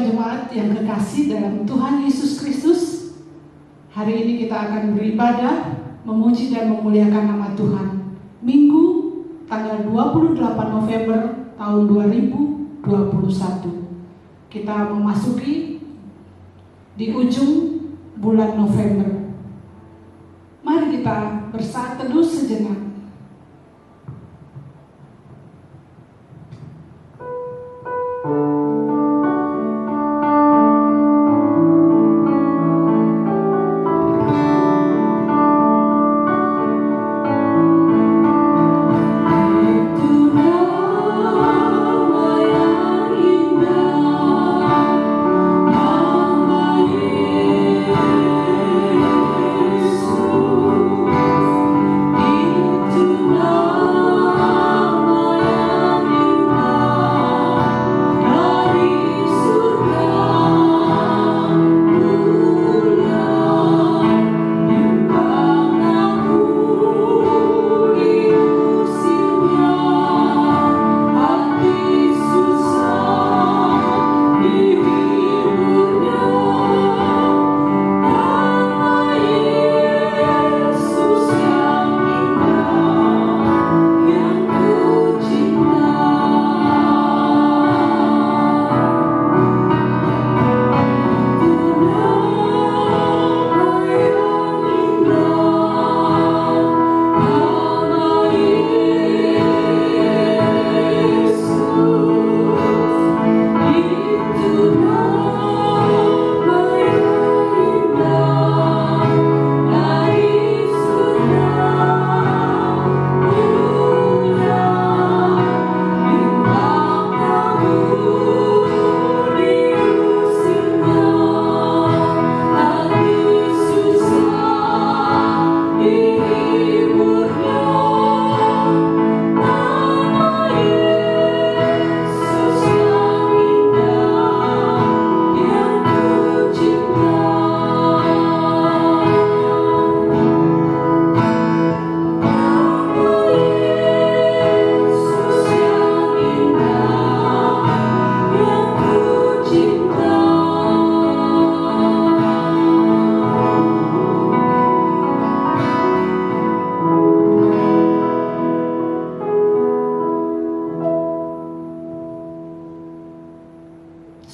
jemaat yang kekasih dalam Tuhan Yesus Kristus, hari ini kita akan beribadah, memuji dan memuliakan nama Tuhan. Minggu tanggal 28 November tahun 2021. Kita memasuki di ujung bulan November. Mari kita bersaat teduh sejenak.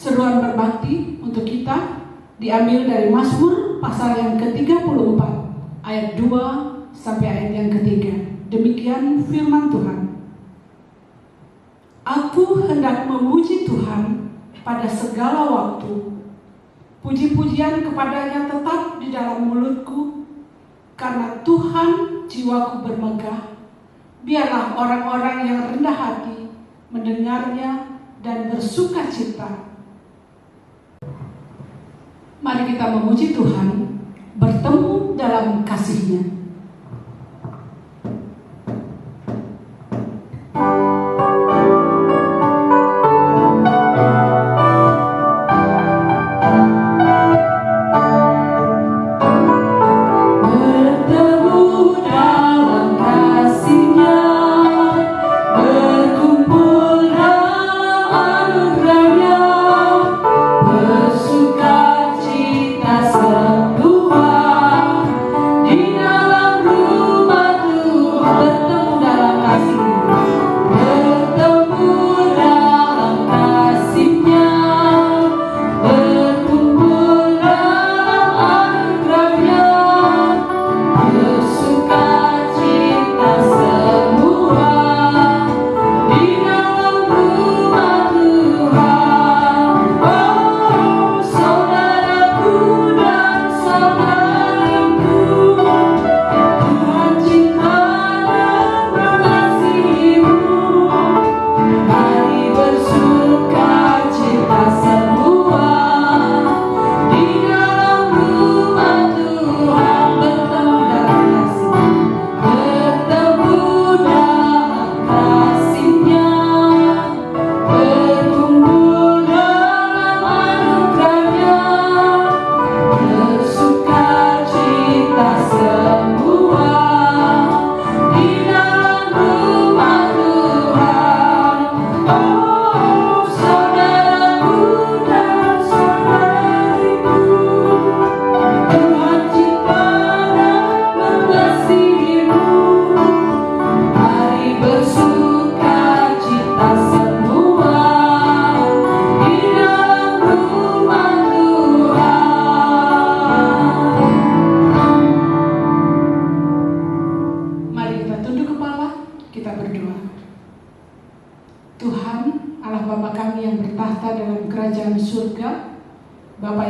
Seruan berbakti untuk kita diambil dari Mazmur pasal yang ke-34 ayat 2 sampai ayat yang ketiga. Demikian firman Tuhan. Aku hendak memuji Tuhan pada segala waktu. Puji-pujian kepadanya tetap di dalam mulutku, karena Tuhan jiwaku bermegah. Biarlah orang-orang yang rendah hati mendengarnya dan bersuka cita. Mari kita memuji Tuhan, bertemu dalam kasih-Nya. Di dalam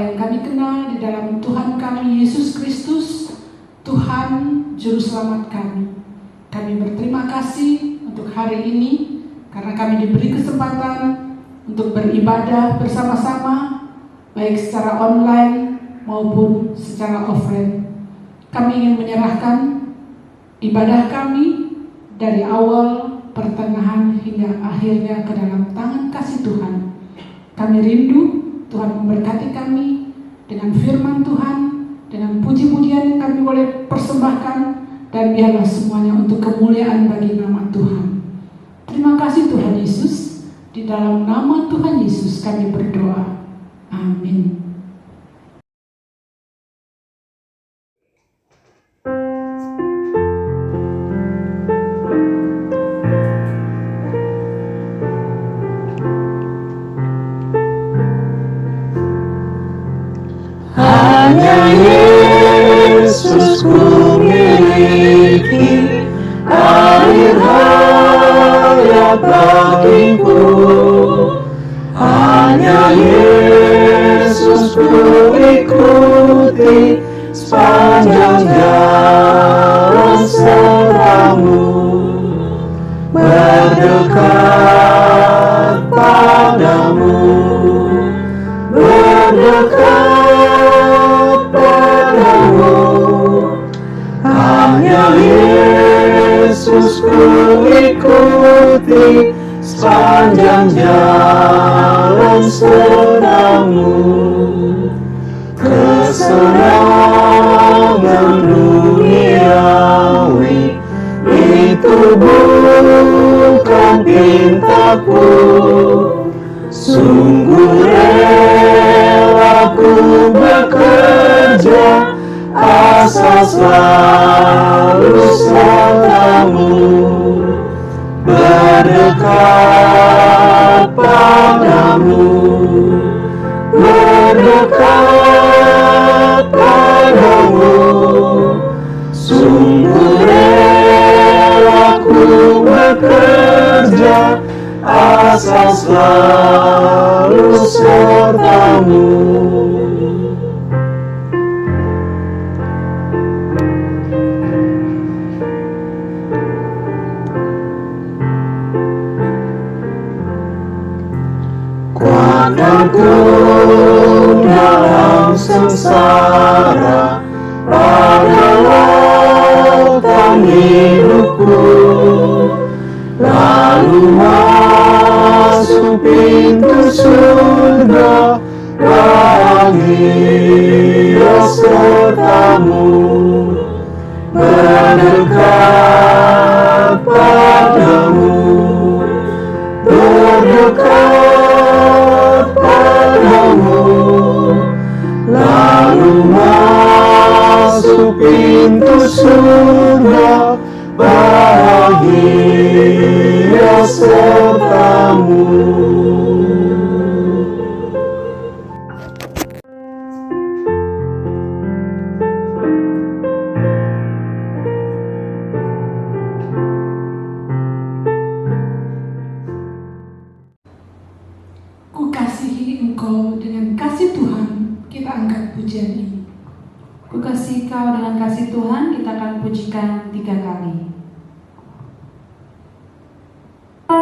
yang kami kenal di dalam Tuhan kami Yesus Kristus, Tuhan Juru Selamat kami. Kami berterima kasih untuk hari ini karena kami diberi kesempatan untuk beribadah bersama-sama, baik secara online maupun secara offline. Kami ingin menyerahkan ibadah kami dari awal, pertengahan hingga akhirnya ke dalam tangan kasih Tuhan. Kami rindu Tuhan memberkati kami dengan firman Tuhan, dengan puji-pujian yang kami boleh persembahkan, dan biarlah semuanya untuk kemuliaan bagi nama Tuhan. Terima kasih Tuhan Yesus, di dalam nama Tuhan Yesus kami berdoa. Amin. Hanya Yesus ku miliki, air hayat bagiku. Hanya Yesus ku ikuti sepanjang jalan sertamu, berdekat padamu, berdekat padamu. Hanya Yesus ku ikuti sepanjang jalan sertamu. Kesenangan duniawi itu bukan pintaku, sungguh rela ku bekerja asal selalu sertamu, berdekat padamu, berdekat padamu. Sungguh rela ku bekerja asal selalu sertamu. Kuatkan ku dalam sengsara, pada lautan hidupku, lalu masuk pintu surga bahagia sertamu, berdekat padamu, berdekat padamu, lalu masuk pintu surga bahagia sertamu. Ku kasihi Engkau dengan kasih Tuhan, kita angkat pujian ini. Ku kasih Kau dengan kasih Tuhan, kita akan pujikan 3 kali. Ku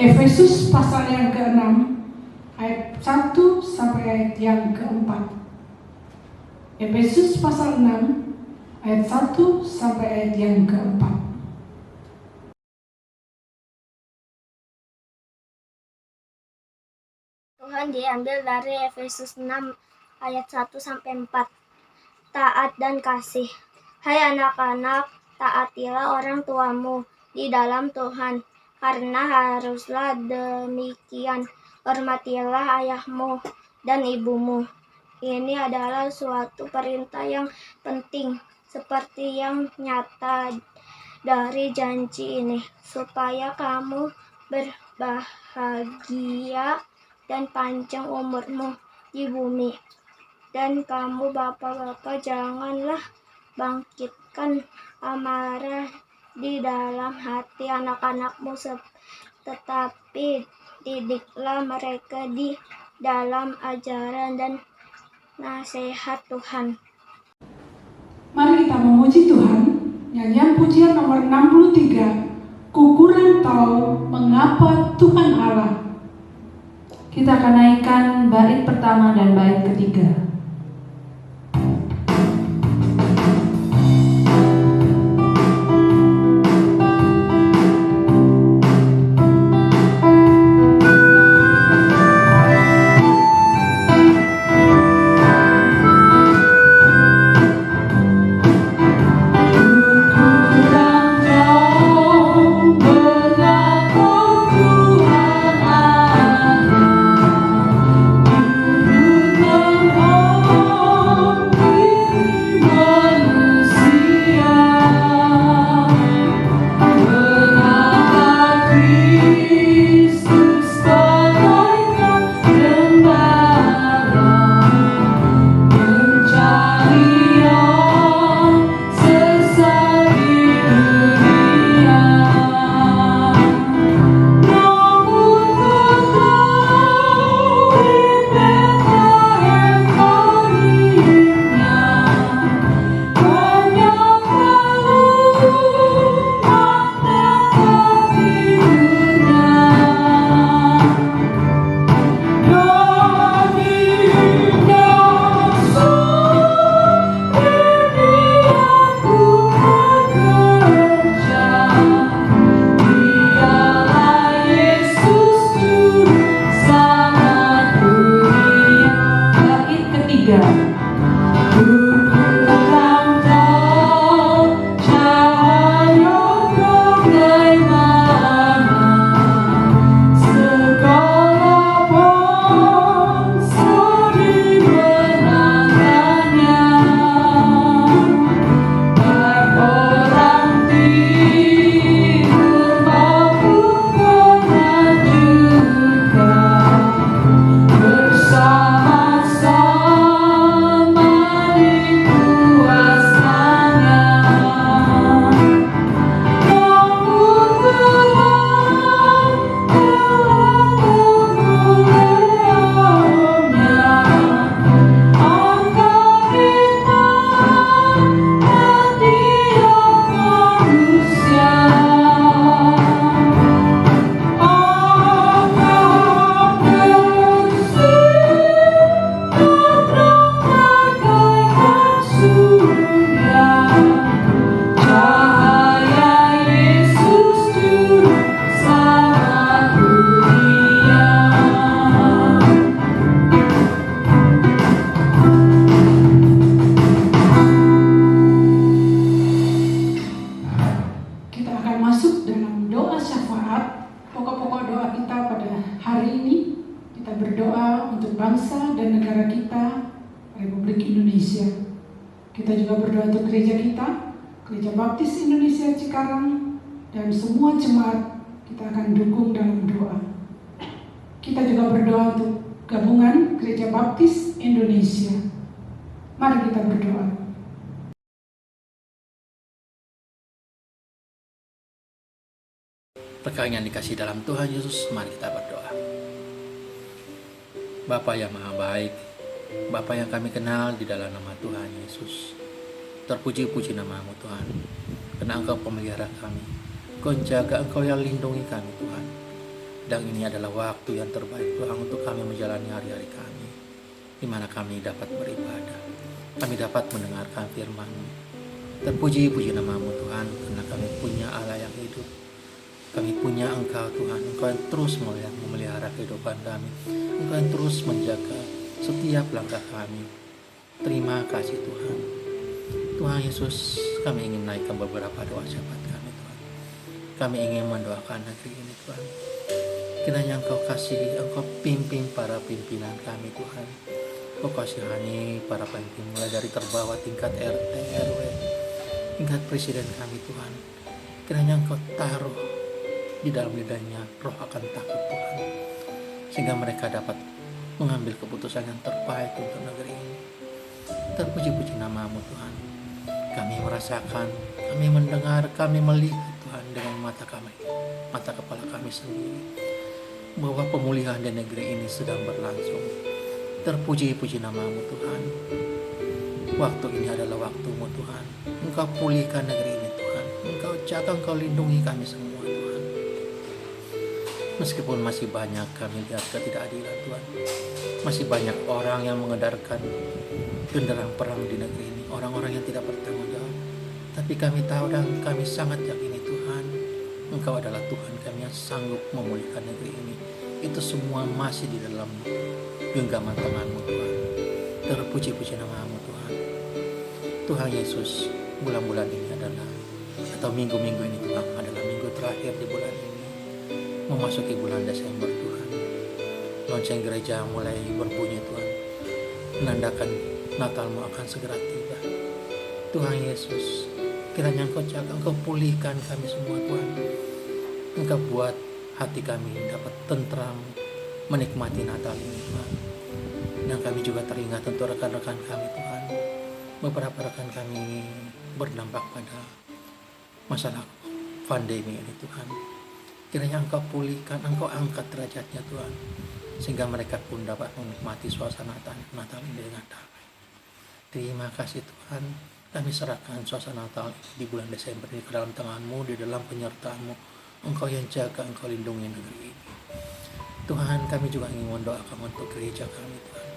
Efesus pasal yang ke-6 ayat 1 sampai ayat yang ke-4. Efesus pasal 6 ayat 1 sampai ayat yang ke-4. Tuhan diambil dari Efesus 6 ayat 1 sampai 4. Taat dan kasih. Hai anak-anak, taatilah orang tuamu di dalam Tuhan, karena haruslah demikian. Hormatilah ayahmu dan ibumu. Ini adalah suatu perintah yang penting, seperti yang nyata dari janji ini, supaya kamu berbahagia dan panjang umurmu di bumi. Dan kamu bapak-bapak, janganlah bangkitkan amarah di dalam hati anak-anakmu, tetapi didiklah mereka di dalam ajaran dan nasihat Tuhan. Mari kita memuji Tuhan. Nyanyian pujian nomor 63. Ku tahu mengapa Tuhan Allah. Kita akan naikkan bait pertama dan bait ketiga. Kita juga berdoa untuk gereja kita, Gereja Baptis Indonesia Cikarang, dan semua jemaat kita akan dukung dalam doa. Kita juga berdoa untuk gabungan Gereja Baptis Indonesia. Mari kita berdoa. Rekan yang dikasih dalam Tuhan Yesus, mari kita berdoa. Bapa yang maha baik, Bapa yang kami kenal di dalam nama Tuhan Yesus, terpuji-puji nama-Mu Tuhan, karena Engkau pemelihara kami, Engkau jaga, Engkau yang lindungi kami Tuhan. Dan ini adalah waktu yang terbaik Tuhan untuk kami menjalani hari-hari kami, di mana kami dapat beribadah, kami dapat mendengarkan firman-Mu. Terpuji-puji nama-Mu Tuhan, karena kami punya Allah yang hidup. Kami punya Engkau Tuhan, Engkau yang terus memelihara kehidupan kami, Engkau yang terus menjaga setiap langkah kami. Terima kasih Tuhan. Tuhan Yesus, kami ingin naikkan beberapa doa syafaat kami Tuhan. Kami ingin mendoakan negeri ini Tuhan. Kiranya Engkau kasih, Engkau pimpin para pimpinan kami Tuhan. Engkau kasihani para pemimpin mulai dari terbawah tingkat RT, RW, tingkat presiden kami Tuhan. Kiranya Engkau taruh di dalam lidahnya roh akan takut Tuhan, sehingga mereka dapat mengambil keputusan yang terbaik untuk negeri ini. Terpuji-puji nama-Mu Tuhan. Kami merasakan, kami mendengar, kami melihat Tuhan dengan mata kami, mata kepala kami sendiri, bahwa pemulihan di negeri ini sedang berlangsung. Terpuji-puji nama-Mu Tuhan. Waktu ini adalah waktu-Mu Tuhan. Engkau pulihkan negeri ini Tuhan. Engkau jaga, Engkau lindungi kami semua Tuhan. Meskipun masih banyak kami lihat ketidakadilan Tuhan, masih banyak orang yang mengedarkan genderang perang di negeri ini, orang-orang yang tidak bertanggung jawab. Tapi kami tahu dan kami sangat yakini Tuhan, Engkau adalah Tuhan kami yang sanggup memulihkan negeri ini. Itu semua masih di dalam genggaman tangan-Mu Tuhan. Terpuji-puji nama-Mu Tuhan. Tuhan Yesus, bulan-bulan ini adalah, atau minggu-minggu ini Tuhan, adalah minggu terakhir di bulan ini, memasuki bulan Desember Tuhan. Lonceng gereja mulai berbunyi Tuhan, menandakan Natal-Mu akan segera tiba. Tuhan Yesus, kiranya Engkau jaga, Engkau pulihkan kami semua Tuhan. Engkau buat hati kami dapat tentram menikmati Natal ini Tuhan. Dan kami juga teringat untuk rekan-rekan kami Tuhan. Beberapa rekan kami berdampak pada masalah pandemi ini Tuhan. Kiranya Engkau pulihkan, Engkau angkat derajatnya Tuhan, sehingga mereka pun dapat menikmati suasana Natal ini dengan damai. Terima kasih Tuhan. Kami serahkan suasana Natal di bulan Desember ini ke dalam tangan-Mu, di dalam penyertaan-Mu. Engkau yang jaga, Engkau lindungi negeri ini. Tuhan, kami juga ingin mendoakan untuk gereja kami Tuhan,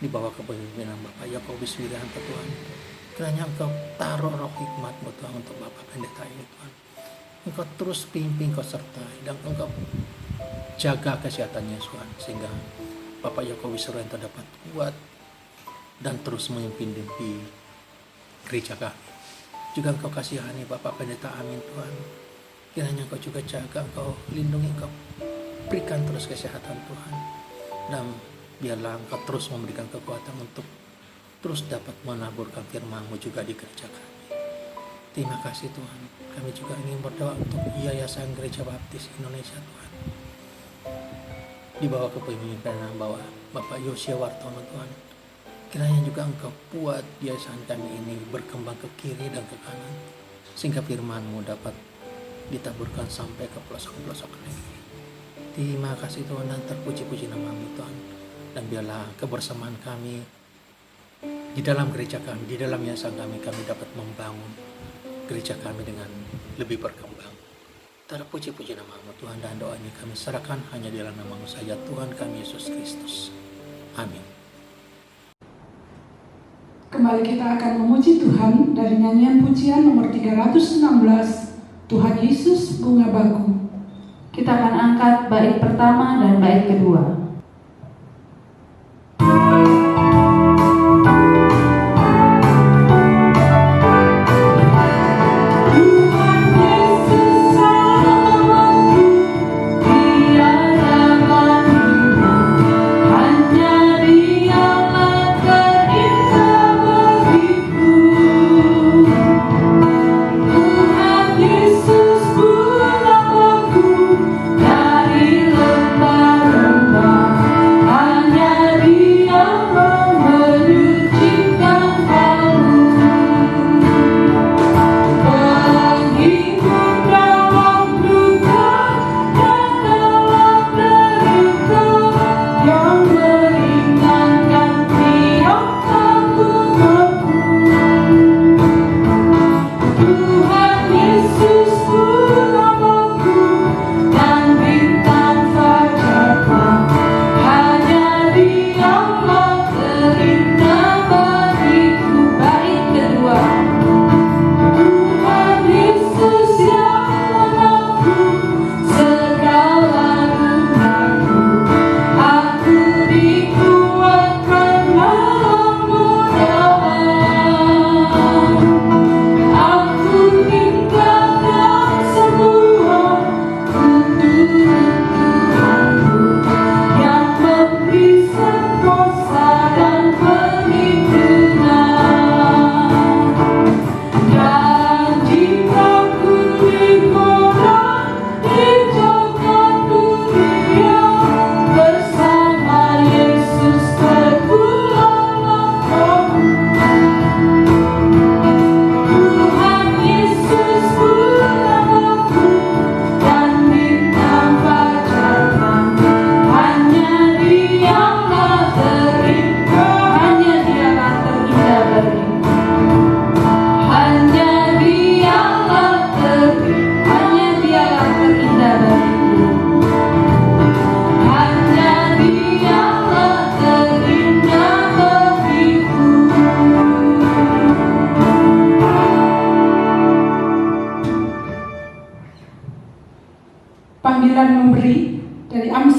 di bawah kepemimpinan Bapak Yakobus Wiranto Tuhan. Kiranya Engkau taruh roh hikmat-Mu Tuhan untuk Bapak Pendeta ini Tuhan. Engkau terus pimpin, Engkau sertai, dan Engkau jaga kesehatannya Tuhan, sehingga Bapak Yakobus Wiranto dapat kuat dan terus memimpin di gereja kami. Juga Engkau kasihani Bapak Pendeta Amin Tuhan. Kiranya Engkau juga jaga, Engkau lindungi, Engkau berikan terus kesehatan Tuhan. Dan biarlah Engkau terus memberikan kekuatan untuk terus dapat menaburkan firman-Mu juga di gereja kami. Terima kasih Tuhan. Kami juga ingin berdoa untuk Yayasan Gereja Baptis Indonesia Tuhan, di bawah kepemimpinan Bapak Yosia Wartono Tuhan. Kiranya juga Engkau buat yayasan kami ini berkembang ke kiri dan ke kanan, sehingga firman-Mu dapat ditaburkan sampai ke pelosok-pelosok negeri. Terima kasih Tuhan, dan terpuji-puji nama-Mu Tuhan. Dan biarlah kebersamaan kami di dalam gereja kami, di dalam yayasan kami dapat membangun gereja kami dengan lebih berkembang. Terpuji-puji nama-Mu Tuhan, dan doa ini kami serahkan hanya di dalam nama-Mu saja, Tuhan kami Yesus Kristus. Amin. Kembali kita akan memuji Tuhan dari nyanyian pujian nomor 316, Tuhan Yesus Bunga Baku. Kita akan angkat bait pertama dan bait kedua. Dari lembah-lembah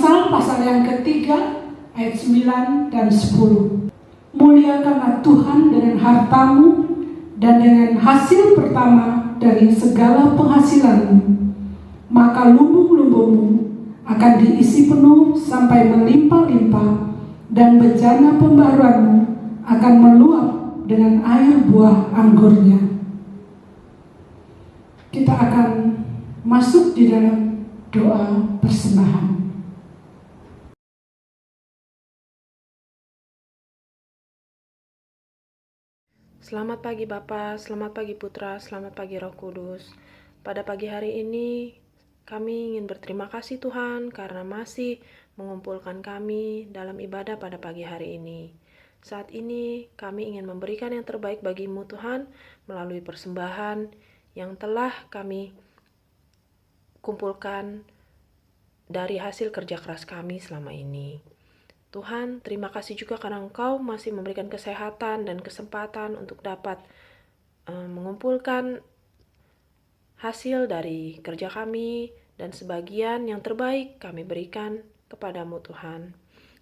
Amsal pasal yang ketiga ayat 9 dan 10. Muliakanlah Tuhan dengan hartamu dan dengan hasil pertama dari segala penghasilanmu, maka lumbung-lumbungmu akan diisi penuh sampai melimpah-limpah, dan bejana pembaruanmu akan meluap dengan air buah anggurnya. Kita akan masuk di dalam doa persembahan. Selamat pagi Bapa, selamat pagi Putra, selamat pagi Roh Kudus. Pada pagi hari ini kami ingin berterima kasih Tuhan karena masih mengumpulkan kami dalam ibadah pada pagi hari ini. Saat ini kami ingin memberikan yang terbaik bagi-Mu Tuhan melalui persembahan yang telah kami kumpulkan dari hasil kerja keras kami selama ini. Tuhan, terima kasih juga karena Engkau masih memberikan kesehatan dan kesempatan untuk dapat mengumpulkan hasil dari kerja kami, dan sebagian yang terbaik kami berikan kepadamu Tuhan.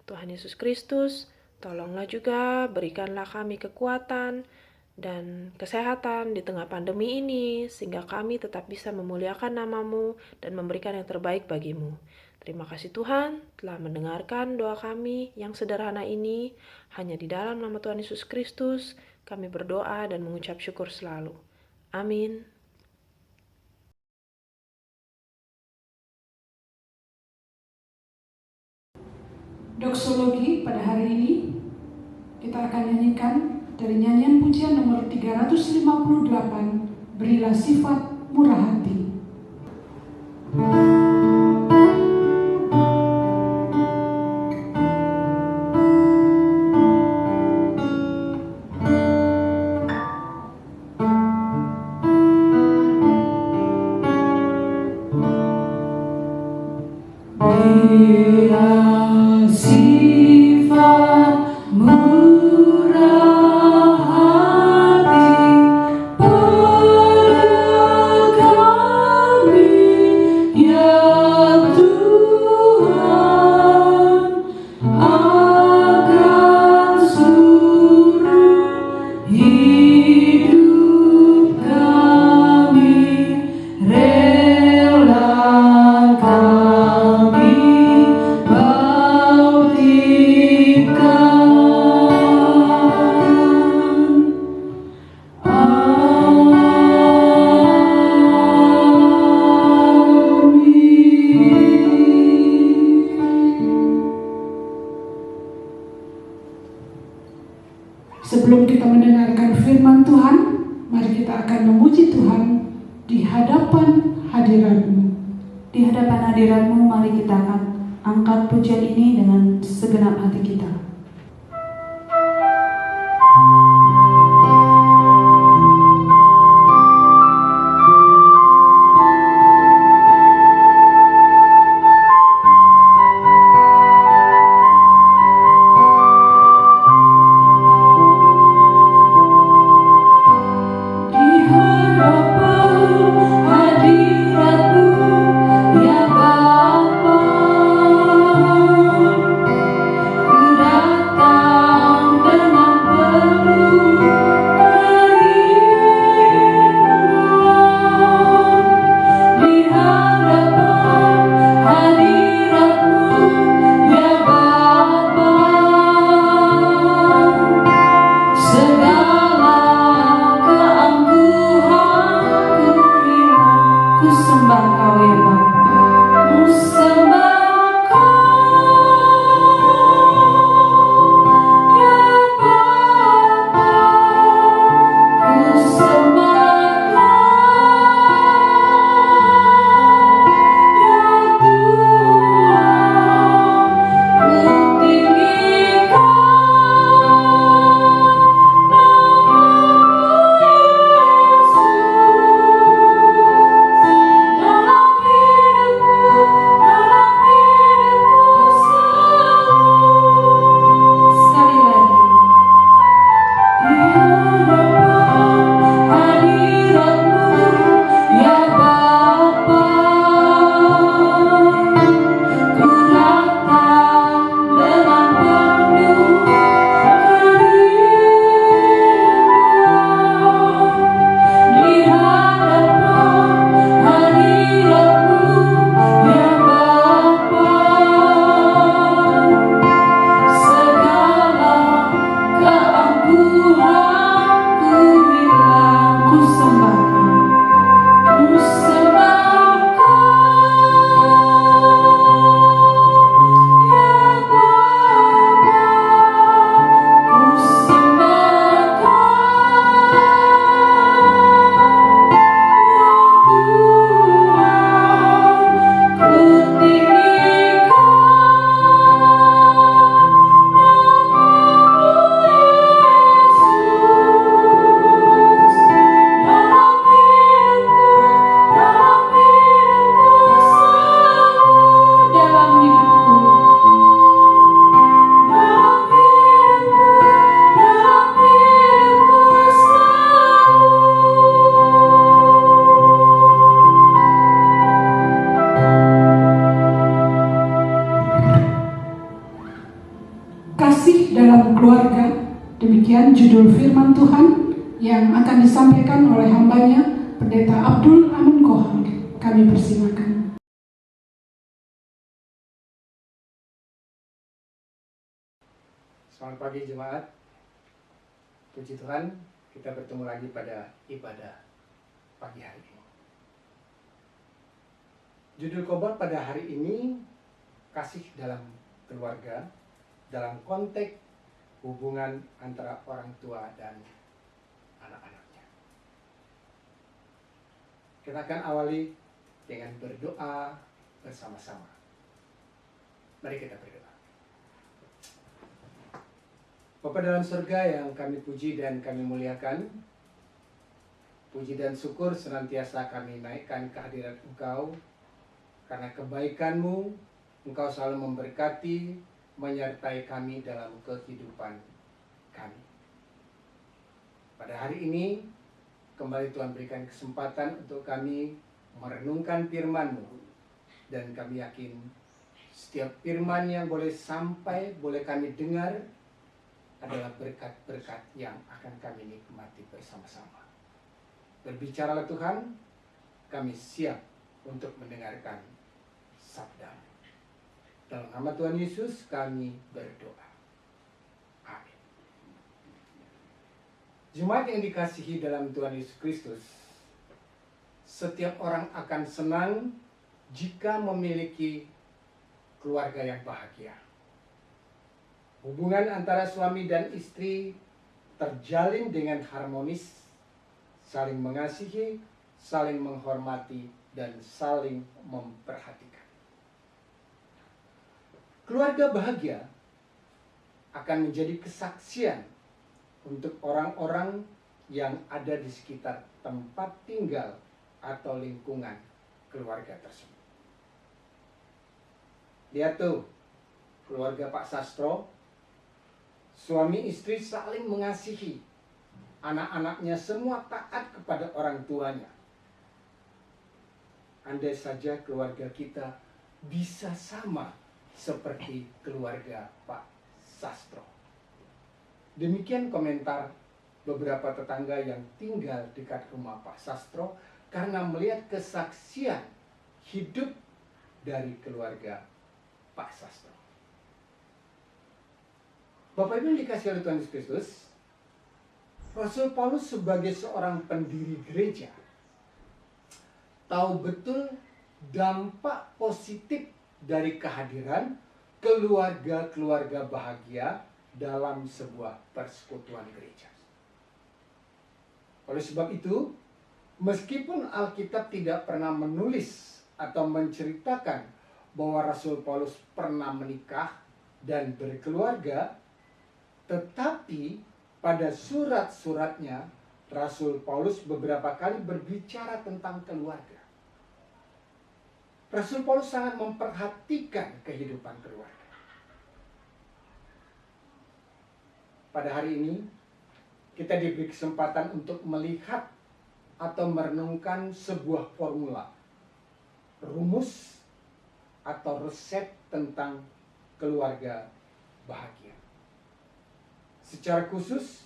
Tuhan Yesus Kristus, tolonglah juga berikanlah kami kekuatan dan kesehatan di tengah pandemi ini, sehingga kami tetap bisa memuliakan nama-Mu dan memberikan yang terbaik bagi-Mu. Terima kasih Tuhan telah mendengarkan doa kami yang sederhana ini. Hanya di dalam nama Tuhan Yesus Kristus kami berdoa dan mengucap syukur selalu. Amin. Doksologi pada hari ini kita akan nyanyikan dari nyanyian pujian nomor 358, Berilah Sifat Murah Hati. Berilah sifat murah hati pada kami, ya Tuhan, akan seluruh hidup kami rela kami Sebelum kita mendengarkan firman Tuhan, mari kita akan memuji Tuhan di hadapan hadirat-Mu. Di hadapan hadirat-Mu, mari kita akan angkat pujian ini dengan segenap hati kita. Ya Bapa, dalam keluarga. Demikian judul firman Tuhan yang akan disampaikan oleh hambanya, Pendeta Abdul Amin Kohar. Kami persilakan. Selamat pagi jemaat. Puji Tuhan, kita bertemu lagi pada ibadah pagi hari ini. Judul khotbah pada hari ini, kasih dalam keluarga, dalam konteks hubungan antara orang tua dan anak-anaknya. Kita akan awali dengan berdoa bersama-sama. Mari kita berdoa. Bapa dalam surga yang kami puji dan kami muliakan, puji dan syukur senantiasa kami naikkan kehadirat Engkau, karena kebaikan-Mu, Engkau selalu memberkati, menyertai kami dalam kehidupan kami. Pada hari ini, kembali Tuhan berikan kesempatan untuk kami merenungkan firman-Mu. Dan kami yakin setiap firman yang boleh sampai, boleh kami dengar, adalah berkat-berkat yang akan kami nikmati bersama-sama. Berbicaralah Tuhan, kami siap untuk mendengarkan sabda. Dalam nama Tuhan Yesus kami berdoa. Amin. Jemaat yang dikasihi dalam Tuhan Yesus Kristus, setiap orang akan senang jika memiliki keluarga yang bahagia. Hubungan antara suami dan istri terjalin dengan harmonis, saling mengasihi, saling menghormati, dan saling memperhatikan. Keluarga bahagia akan menjadi kesaksian untuk orang-orang yang ada di sekitar tempat tinggal atau lingkungan keluarga tersebut. Lihat tuh, keluarga Pak Sastro, suami istri saling mengasihi, anak-anaknya semua taat kepada orang tuanya. Andai saja keluarga kita bisa sama seperti keluarga Pak Sastro. Demikian komentar beberapa tetangga yang tinggal dekat rumah Pak Sastro karena melihat kesaksian hidup dari keluarga Pak Sastro. Bapak Ibu yang dikasihi oleh Tuhan Yesus Kristus, Rasul Paulus sebagai seorang pendiri gereja tahu betul dampak positif dari kehadiran keluarga-keluarga bahagia dalam sebuah persekutuan gereja. Oleh sebab itu, meskipun Alkitab tidak pernah menulis atau menceritakan bahwa Rasul Paulus pernah menikah dan berkeluarga, tetapi pada surat-suratnya Rasul Paulus beberapa kali berbicara tentang keluarga. Rasul Paulus sangat memperhatikan kehidupan keluarga. Pada hari ini, kita diberi kesempatan untuk melihat atau merenungkan sebuah formula, rumus atau resep tentang keluarga bahagia. Secara khusus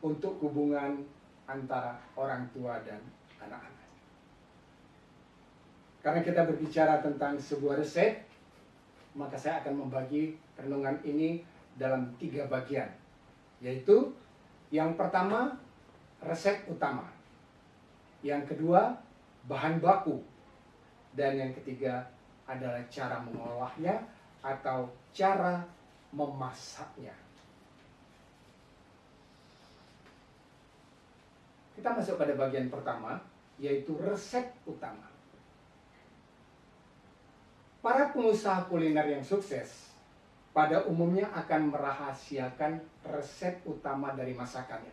untuk hubungan antara orang tua dan anak-anak. Karena kita berbicara tentang sebuah resep, maka saya akan membagi renungan ini dalam 3 bagian. Yaitu, yang pertama, resep utama. Yang kedua, bahan baku. Dan yang ketiga adalah cara mengolahnya atau cara memasaknya. Kita masuk pada bagian pertama, yaitu resep utama. Para pengusaha kuliner yang sukses pada umumnya akan merahasiakan resep utama dari masakannya.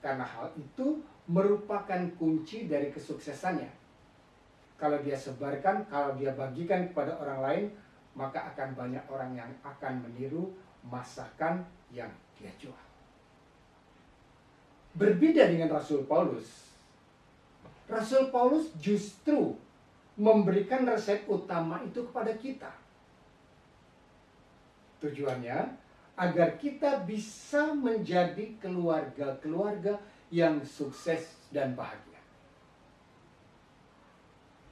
Karena hal itu merupakan kunci dari kesuksesannya. Kalau dia sebarkan, kalau dia bagikan kepada orang lain, maka akan banyak orang yang akan meniru masakan yang dia jual. Berbeda dengan Rasul Paulus, Rasul Paulus justru memberikan resep utama itu kepada kita. Tujuannya agar kita bisa menjadi keluarga-keluarga yang sukses dan bahagia.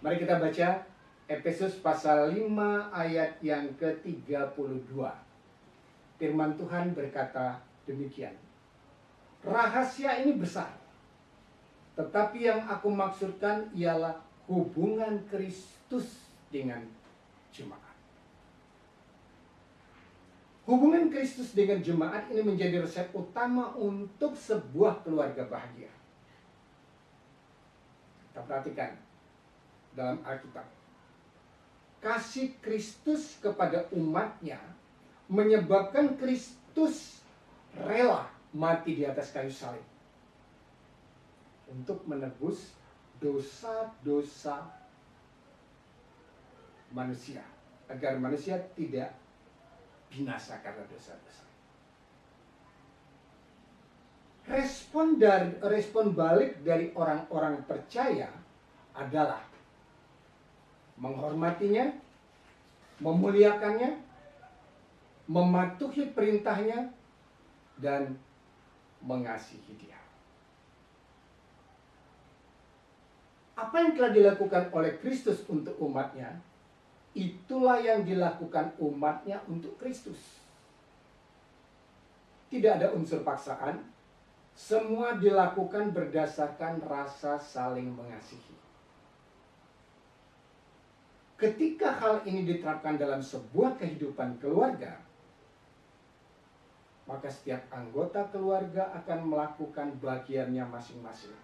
Mari kita baca Efesus pasal 5 ayat yang ke-32. Firman Tuhan berkata demikian. Rahasia ini besar, tetapi yang aku maksudkan ialah hubungan Kristus dengan jemaat. Hubungan Kristus dengan jemaat ini menjadi resep utama untuk sebuah keluarga bahagia. Kita perhatikan dalam Alkitab. Kasih Kristus kepada umatnya menyebabkan Kristus rela mati di atas kayu salib untuk menebus dosa-dosa manusia, agar manusia tidak binasa karena dosa-dosa. Respon balik dari orang-orang percaya adalah menghormatinya, memuliakannya, mematuhi perintahnya, dan mengasihi dia. Apa yang telah dilakukan oleh Kristus untuk umatnya, itulah yang dilakukan umatnya untuk Kristus. Tidak ada unsur paksaan, semua dilakukan berdasarkan rasa saling mengasihi. Ketika hal ini diterapkan dalam sebuah kehidupan keluarga, maka setiap anggota keluarga akan melakukan bagiannya masing-masing.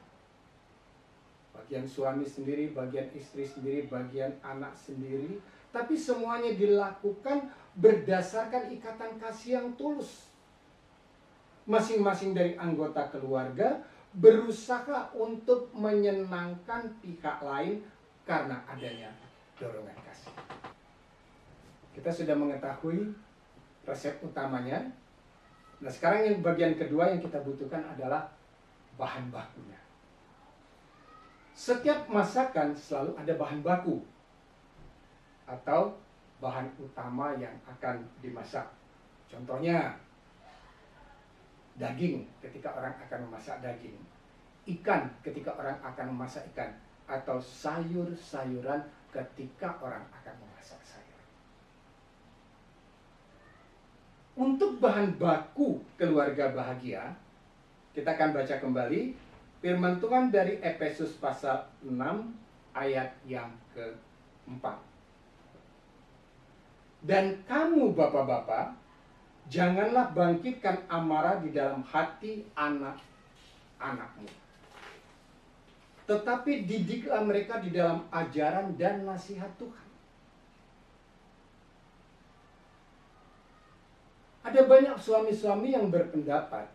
Bagian suami sendiri, bagian istri sendiri, bagian anak sendiri. Tapi semuanya dilakukan berdasarkan ikatan kasih yang tulus. Masing-masing dari anggota keluarga berusaha untuk menyenangkan pihak lain karena adanya dorongan kasih. Kita sudah mengetahui resep utamanya. Nah, sekarang yang bagian kedua yang kita butuhkan adalah bahan bakunya. Setiap masakan selalu ada bahan baku atau bahan utama yang akan dimasak. Contohnya, daging ketika orang akan memasak daging, ikan ketika orang akan memasak ikan, atau sayur-sayuran ketika orang akan memasak sayur. Untuk bahan baku keluarga bahagia, kita akan baca kembali firman Tuhan dari Efesus pasal 6 ayat yang ke-4. Dan kamu bapak-bapak, janganlah bangkitkan amarah di dalam hati anak-anakmu, tetapi didiklah mereka di dalam ajaran dan nasihat Tuhan. Ada banyak suami-suami yang berpendapat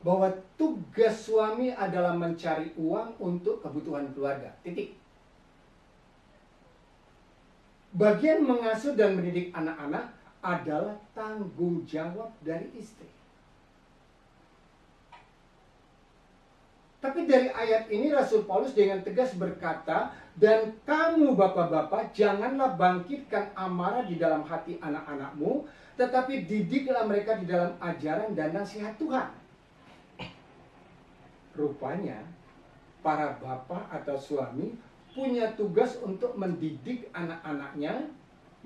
bahwa tugas suami adalah mencari uang untuk kebutuhan keluarga. Titik. Bagian mengasuh dan mendidik anak-anak adalah tanggung jawab dari istri. Tapi dari ayat ini Rasul Paulus dengan tegas berkata, dan kamu bapak-bapak janganlah bangkitkan amarah di dalam hati anak-anakmu, tetapi didiklah mereka di dalam ajaran dan nasihat Tuhan. Rupanya para bapak atau suami punya tugas untuk mendidik anak-anaknya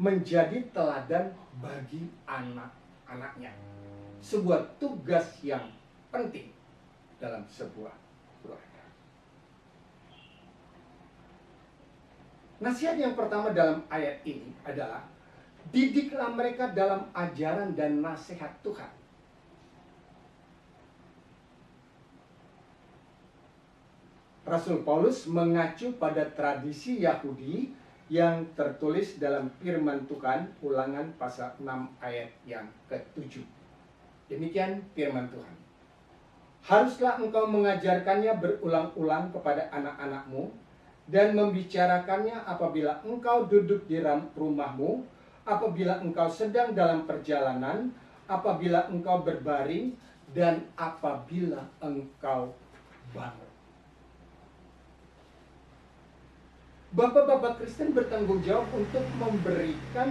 menjadi teladan bagi anak-anaknya. Sebuah tugas yang penting dalam sebuah keluarga. Nasihat yang pertama dalam ayat ini adalah didiklah mereka dalam ajaran dan nasihat Tuhan. Rasul Paulus mengacu pada tradisi Yahudi yang tertulis dalam firman Tuhan, Ulangan pasal 6 ayat yang ke-7. Demikian firman Tuhan. Haruslah engkau mengajarkannya berulang-ulang kepada anak-anakmu dan membicarakannya apabila engkau duduk di rumahmu, apabila engkau sedang dalam perjalanan, apabila engkau berbaring, dan apabila engkau bangun. Bapak-bapak Kristen bertanggung jawab untuk memberikan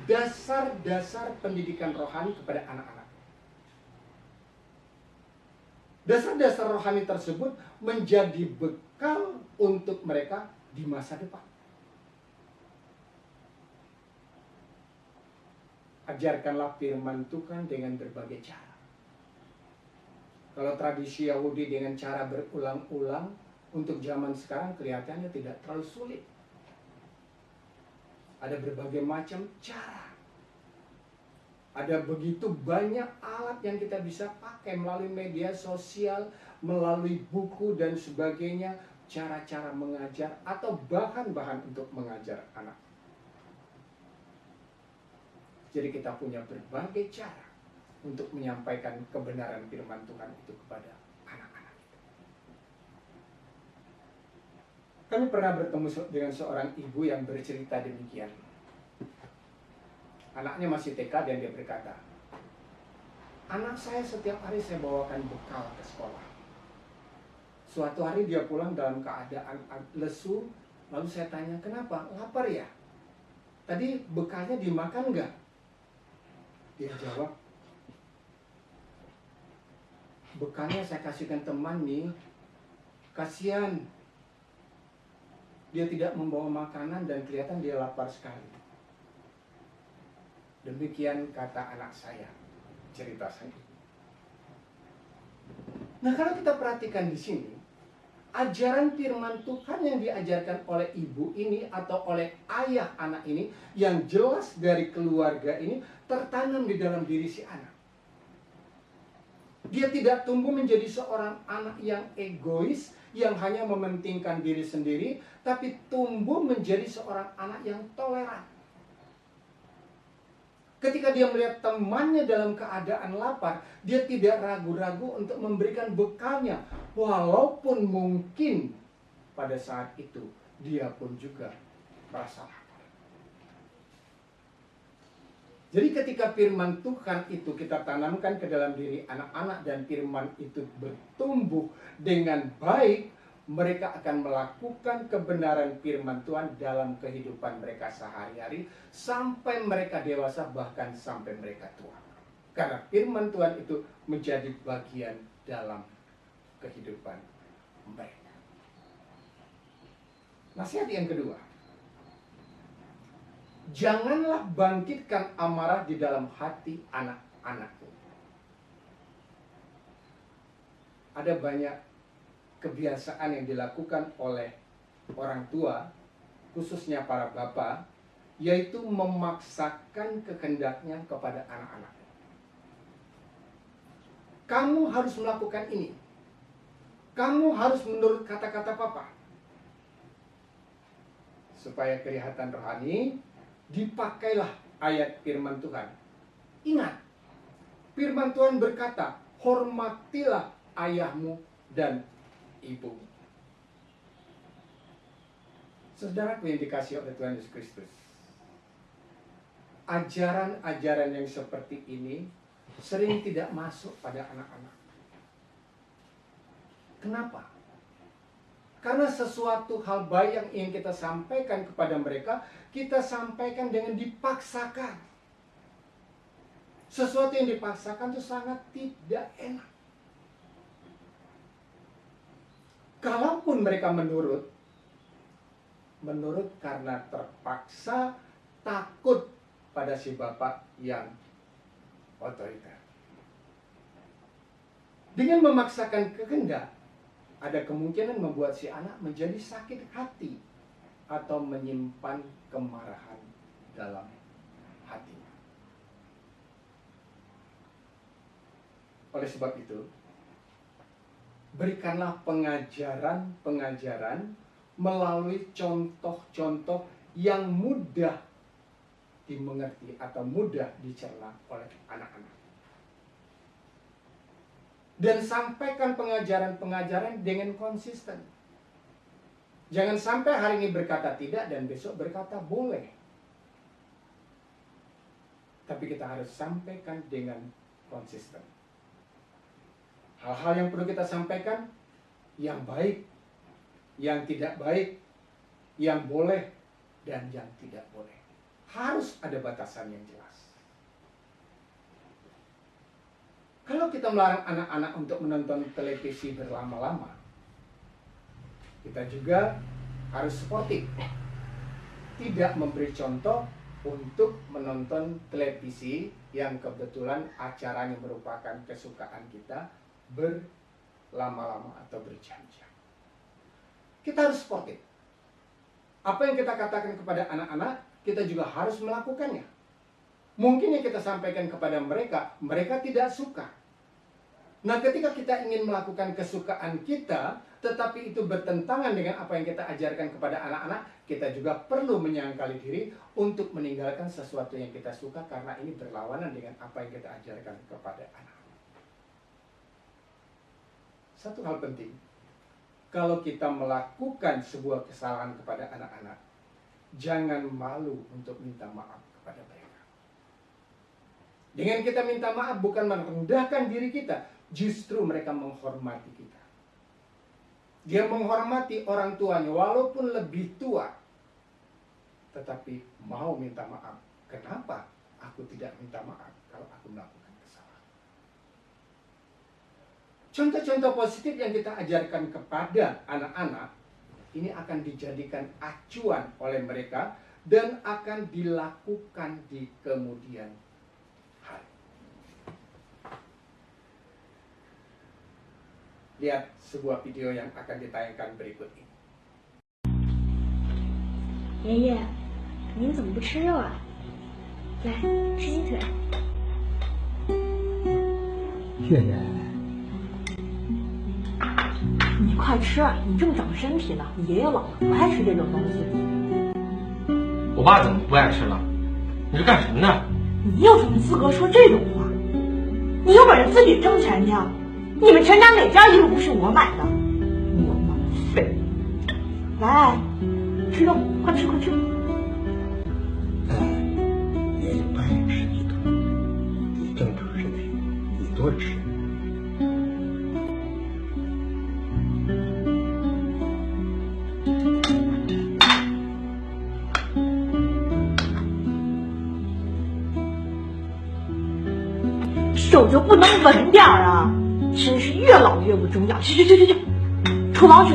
dasar-dasar pendidikan rohani kepada anak-anak. Dasar-dasar rohani tersebut menjadi bekal untuk mereka di masa depan. Ajarkanlah firman Tuhan dengan berbagai cara. Kalau tradisi Yahudi dengan cara berulang-ulang, untuk zaman sekarang kelihatannya tidak terlalu sulit. Ada berbagai macam cara. Ada begitu banyak alat yang kita bisa pakai melalui media sosial, melalui buku dan sebagainya, cara-cara mengajar atau bahan-bahan untuk mengajar anak. Jadi kita punya berbagai cara untuk menyampaikan kebenaran firman Tuhan itu kepada anak-anak. Kami pernah bertemu dengan seorang ibu yang bercerita demikian. Anaknya masih TK dan dia berkata, anak saya setiap hari saya bawakan bekal ke sekolah. Suatu hari dia pulang dalam keadaan lesu, lalu saya tanya, kenapa? Lapar ya? Tadi bekalnya dimakan nggak? Dia jawab, bekalnya saya kasihkan teman nih, kasihan. Dia tidak membawa makanan dan kelihatan dia lapar sekali. Demikian kata anak saya, cerita saya. Nah, kalau kita perhatikan di sini, ajaran firman Tuhan yang diajarkan oleh ibu ini atau oleh ayah anak ini, yang jelas dari keluarga ini, tertanam di dalam diri si anak. Dia tidak tumbuh menjadi seorang anak yang egois, yang hanya mementingkan diri sendiri, tapi tumbuh menjadi seorang anak yang toleran. Ketika dia melihat temannya dalam keadaan lapar, dia tidak ragu-ragu untuk memberikan bekalnya, walaupun mungkin pada saat itu dia pun juga merasa lapar. Jadi ketika firman Tuhan itu kita tanamkan ke dalam diri anak-anak dan firman itu bertumbuh dengan baik, mereka akan melakukan kebenaran firman Tuhan dalam kehidupan mereka sehari-hari sampai mereka dewasa, bahkan sampai mereka tua. Karena firman Tuhan itu menjadi bagian dalam kehidupan mereka. Nasihat yang kedua, janganlah bangkitkan amarah di dalam hati anak-anakmu. Ada banyak kebiasaan yang dilakukan oleh orang tua, khususnya para bapak, yaitu memaksakan kehendaknya kepada anak-anak. Kamu harus melakukan ini. Kamu harus menurut kata-kata papa. Supaya kelihatan rohani, dipakailah ayat firman Tuhan. Ingat, firman Tuhan berkata, hormatilah ayahmu dan ibu. Saudaraku yang dikasihi oleh Tuhan Yesus Kristus, ajaran-ajaran yang seperti ini sering tidak masuk pada anak-anak. Kenapa? Karena sesuatu hal baik yang ingin kita sampaikan kepada mereka, kita sampaikan dengan dipaksakan. Sesuatu yang dipaksakan itu sangat tidak enak. Kalaupun mereka menurut karena terpaksa, takut pada si bapak yang otoriter. Dengan memaksakan kehendak, ada kemungkinan membuat si anak menjadi sakit hati atau menyimpan kemarahan dalam hatinya. Oleh sebab itu, berikanlah pengajaran-pengajaran melalui contoh-contoh yang mudah dimengerti atau mudah dicerna oleh anak-anak. Dan sampaikan pengajaran-pengajaran dengan konsisten. Jangan sampai hari ini berkata tidak dan besok berkata boleh. Tapi kita harus sampaikan dengan konsisten. Hal-hal yang perlu kita sampaikan, yang baik, yang tidak baik, yang boleh, dan yang tidak boleh. harus ada batasan yang jelas. Kalau kita melarang anak-anak untuk menonton televisi berlama-lama, kita juga harus sportif. Tidak memberi contoh untuk menonton televisi yang kebetulan acaranya merupakan kesukaan kita berlama-lama atau berjam-jam. Kita harus sportif. Apa yang kita katakan kepada anak-anak, kita juga harus melakukannya. Mungkin yang kita sampaikan kepada mereka, mereka tidak suka. Nah, ketika kita ingin melakukan kesukaan kita, tetapi itu bertentangan dengan apa yang kita ajarkan kepada anak-anak, kita juga perlu menyangkali diri untuk meninggalkan sesuatu yang kita suka karena ini berlawanan dengan apa yang kita ajarkan kepada anak. Satu hal penting, kalau kita melakukan sebuah kesalahan kepada anak-anak, jangan malu untuk minta maaf kepada mereka. Dengan kita minta maaf bukan merendahkan diri kita, justru mereka menghormati kita. Dia menghormati orang tuanya walaupun lebih tua, tetapi mau minta maaf. Kenapa aku tidak minta maaf kalau aku melakukan kesalahan? Contoh-contoh positif yang kita ajarkan kepada anak-anak ini akan dijadikan acuan oleh mereka dan akan dilakukan di kemudian hari. Lihat sebuah video yang akan ditayangkan berikut ini. 爷爷，您怎么不吃肉啊？来，吃鸡腿。月月，你快吃，你正长身体呢。你爷爷老了不爱吃这种东西。我爸怎么不爱吃了？你是干什么呢？你有什么资格说这种话？你有本事自己挣钱去啊！你们全家哪件衣服不是我买的？我妈废！来，吃肉，快吃快吃！爷爷不爱吃鸡腿，你正长身体，你多吃。手就不能稳点儿啊！真是越老越不中养。去，厨房去。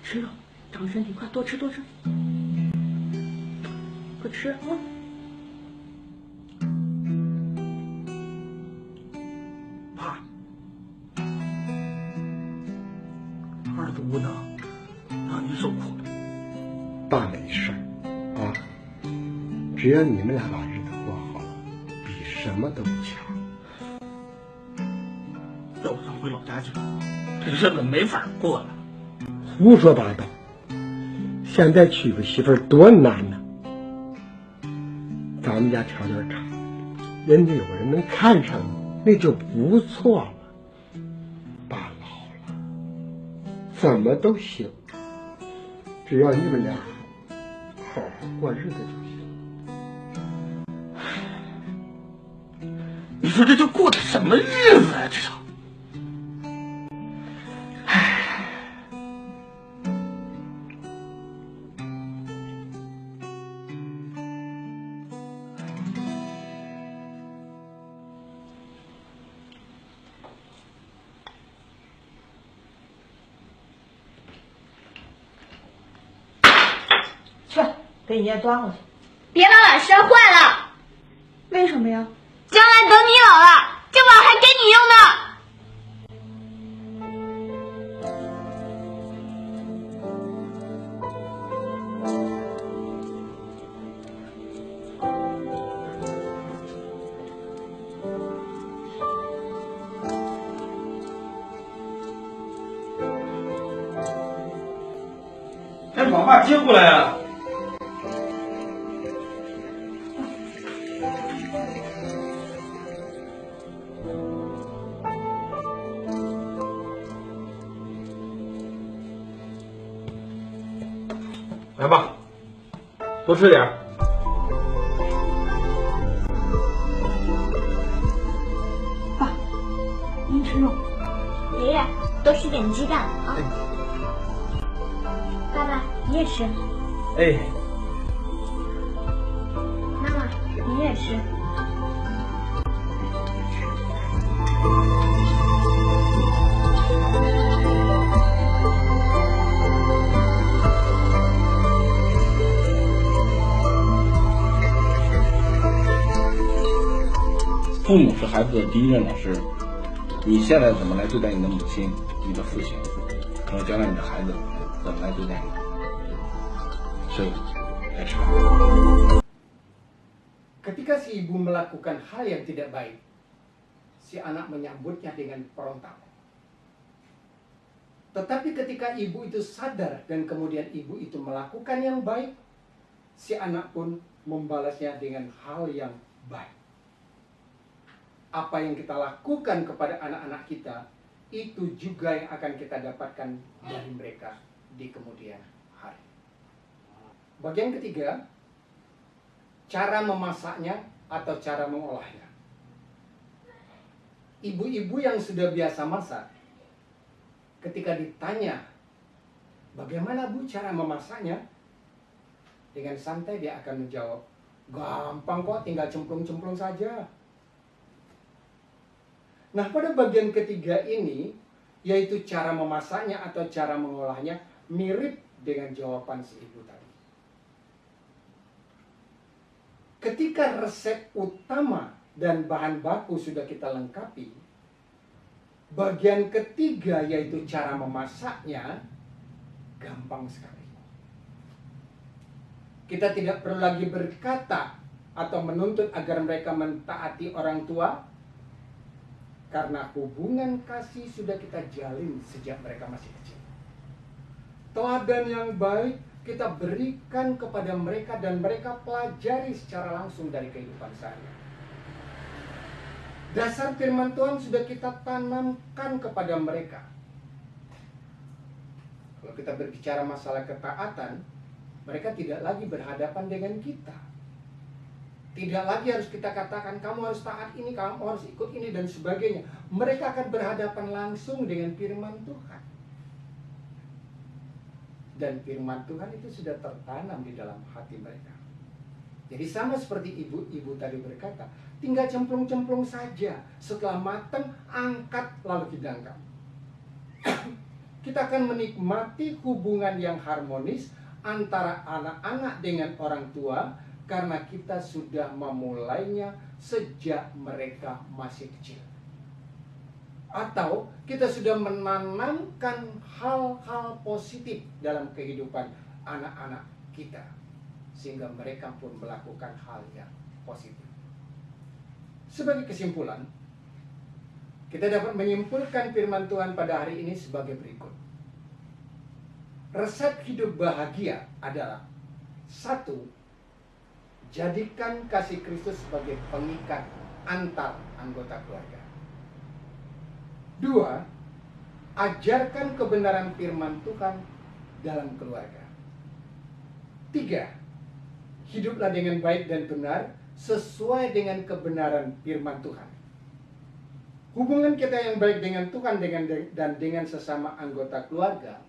吃肉，长身体，快多吃多吃，快吃啊！二的无能让你受苦了，爸没事啊，只要你们俩把日子过好了，比什么都强。要不咱回老家去吧，这日子没法过了。胡说八道！现在娶个媳妇儿多难呢，咱们家条件差，人家有人能看上你，那就不错了。爸老了，怎么都行，只要你们俩好好过日子就行。你说这都过的什么日子啊？这都。去，给你爷端过去。别把碗摔坏了，为什么呀？将来等你老了，这碗还给你用呢。哎，把爸接过来啊！来吧。多吃点儿。爸，您吃肉。爷爷，多吃点鸡蛋啊。爸爸，你也吃。哎，妈妈，你也吃。父母是孩子的第一任老师，你现在怎么来对待你的母亲、你的父亲，可能将来你的孩子怎么来对待你。所以，来吃饭。 Ketika si ibu melakukan hal yang tidak baik, si anak menyambutnya dengan perontak. Tetapi ketika ibu itu sadar dan kemudian ibu itu melakukan yang baik, si anak pun membalasnya dengan hal yang baik. Apa yang kita lakukan kepada anak-anak kita, itu juga yang akan kita dapatkan dari mereka di kemudian hari. Bagian ketiga, cara memasaknya atau cara mengolahnya. Ibu-ibu yang sudah biasa masak, ketika ditanya, bagaimana Bu cara memasaknya? Dengan santai dia akan menjawab, gampang kok, tinggal cemplung-cemplung saja. Nah, pada bagian ketiga ini, yaitu cara memasaknya atau cara mengolahnya, mirip dengan jawaban si ibu tadi. Ketika resep utama dan bahan baku sudah kita lengkapi, bagian ketiga yaitu cara memasaknya gampang sekali. Kita tidak perlu lagi berkata atau menuntut agar mereka mentaati orang tua, karena hubungan kasih sudah kita jalin sejak mereka masih kecil. Teladan yang baik kita berikan kepada mereka dan mereka pelajari secara langsung dari kehidupan sehari. Dasar firman Tuhan sudah kita tanamkan kepada mereka. Kalau kita berbicara masalah ketaatan, mereka tidak lagi berhadapan dengan kita. Tidak lagi harus kita katakan, kamu harus taat ini, kamu harus ikut ini, dan sebagainya. Mereka akan berhadapan langsung dengan firman Tuhan. Dan firman Tuhan itu sudah tertanam di dalam hati mereka. Jadi sama seperti ibu-ibu tadi berkata, tinggal cemplung-cemplung saja. Setelah matang, angkat lalu hidangkan. Kita akan menikmati hubungan yang harmonis antara anak-anak dengan orang tua, karena kita sudah memulainya sejak mereka masih kecil. Atau kita sudah menanamkan hal-hal positif dalam kehidupan anak-anak kita, sehingga mereka pun melakukan hal yang positif. Sebagai kesimpulan, kita dapat menyimpulkan firman Tuhan pada hari ini sebagai berikut. Resep hidup bahagia adalah: 1. Jadikan kasih Kristus sebagai pengikat antar anggota keluarga. 2. Ajarkan kebenaran firman Tuhan dalam keluarga. 3. Hiduplah dengan baik dan benar sesuai dengan kebenaran firman Tuhan. Hubungan kita yang baik dengan Tuhan dan dengan sesama anggota keluarga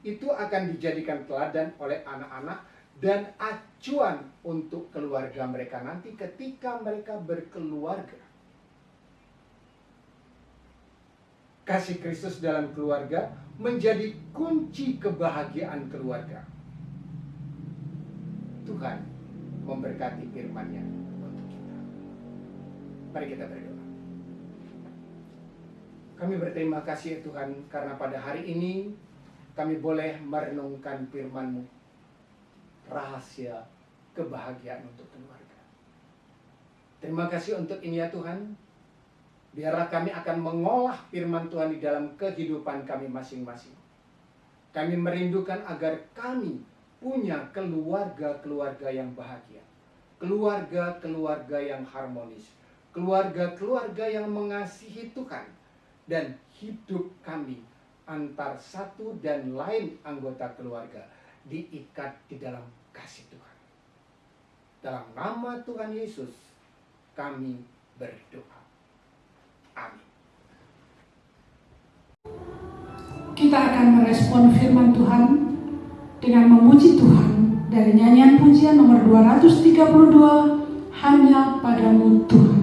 itu akan dijadikan teladan oleh anak-anak dan acuan untuk keluarga mereka nanti ketika mereka berkeluarga. Kasih Kristus dalam keluarga menjadi kunci kebahagiaan keluarga. Tuhan memberkati firman-Nya untuk kita. Mari kita berdoa. Kami berterima kasih ya Tuhan, karena pada hari ini kami boleh merenungkan firman-Mu, rahasia kebahagiaan untuk keluarga. Terima kasih untuk ini ya Tuhan. Biarlah kami akan mengolah firman Tuhan di dalam kehidupan kami masing-masing. Kami merindukan agar kami punya keluarga-keluarga yang bahagia, keluarga-keluarga yang harmonis, keluarga-keluarga yang mengasihi Tuhan, dan hidup kami antar satu dan lain anggota keluarga diikat di dalam kasih Tuhan. Dalam nama Tuhan Yesus kami berdoa. Amin. Kita akan merespon firman Tuhan dengan memuji Tuhan dari nyanyian pujian nomor 232, Hanya Padamu Tuhan.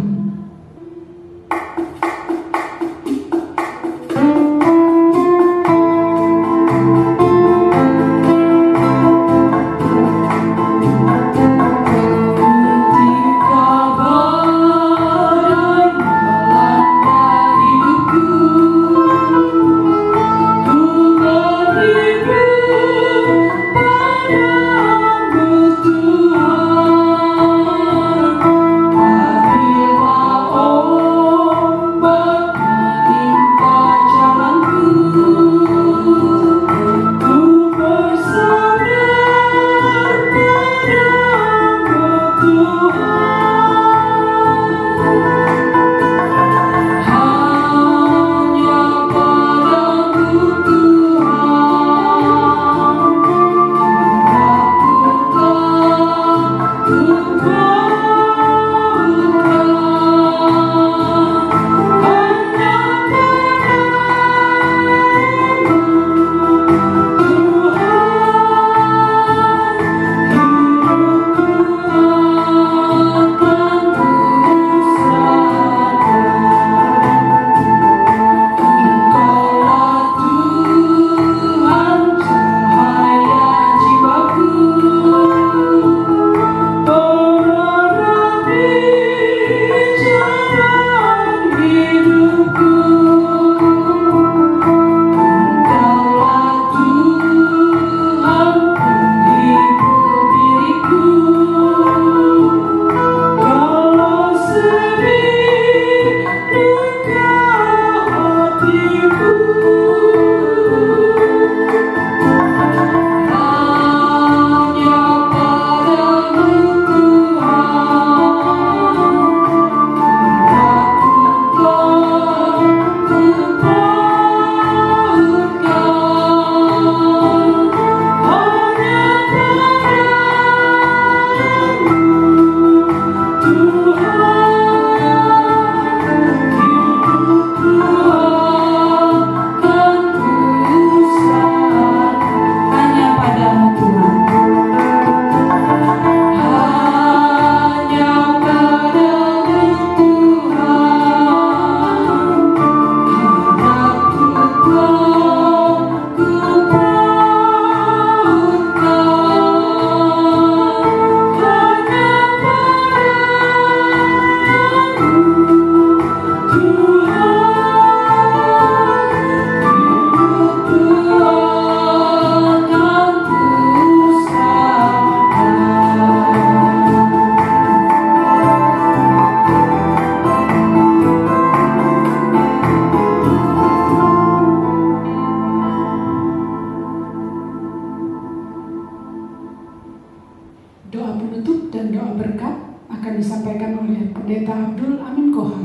Doa penutup dan doa berkat akan disampaikan oleh Pendeta Abdul Amin Kohar.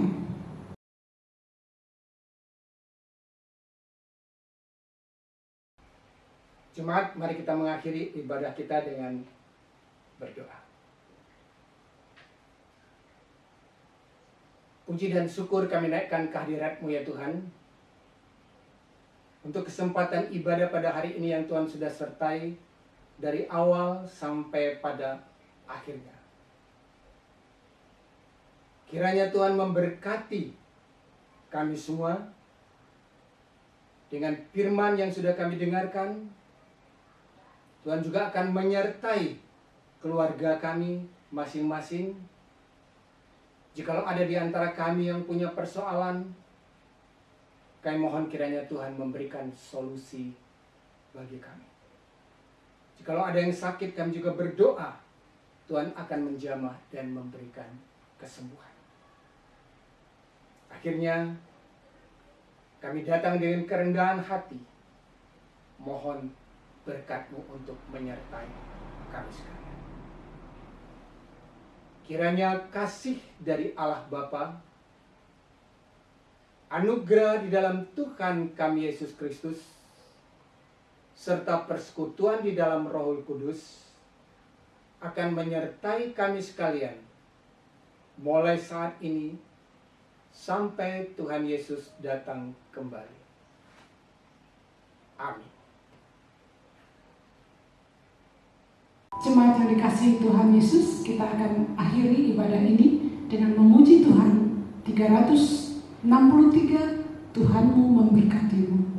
Jemaat, mari kita mengakhiri ibadah kita dengan berdoa. Puji dan syukur kami naikkan kehadirat-Mu ya Tuhan, untuk kesempatan ibadah pada hari ini yang Tuhan sudah sertai dari awal sampai pada akhirnya. Kiranya Tuhan memberkati kami semua dengan firman yang sudah kami dengarkan. Tuhan juga akan menyertai keluarga kami masing-masing. Jikalau ada di antara kami yang punya persoalan, kami mohon kiranya Tuhan memberikan solusi bagi kami. Jikalau ada yang sakit, kami juga berdoa Tuhan akan menjamah dan memberikan kesembuhan. Akhirnya kami datang dengan kerendahan hati, mohon berkat-Mu untuk menyertai kami sekalian. Kiranya kasih dari Allah Bapa, anugerah di dalam Tuhan kami Yesus Kristus, serta persekutuan di dalam Roh Kudus akan menyertai kami sekalian mulai saat ini sampai Tuhan Yesus datang kembali. Amin. Jemaat yang dikasihi Tuhan Yesus, kita akan akhiri ibadah ini dengan memuji Tuhan. 363, Tuhanmu memberkatimu.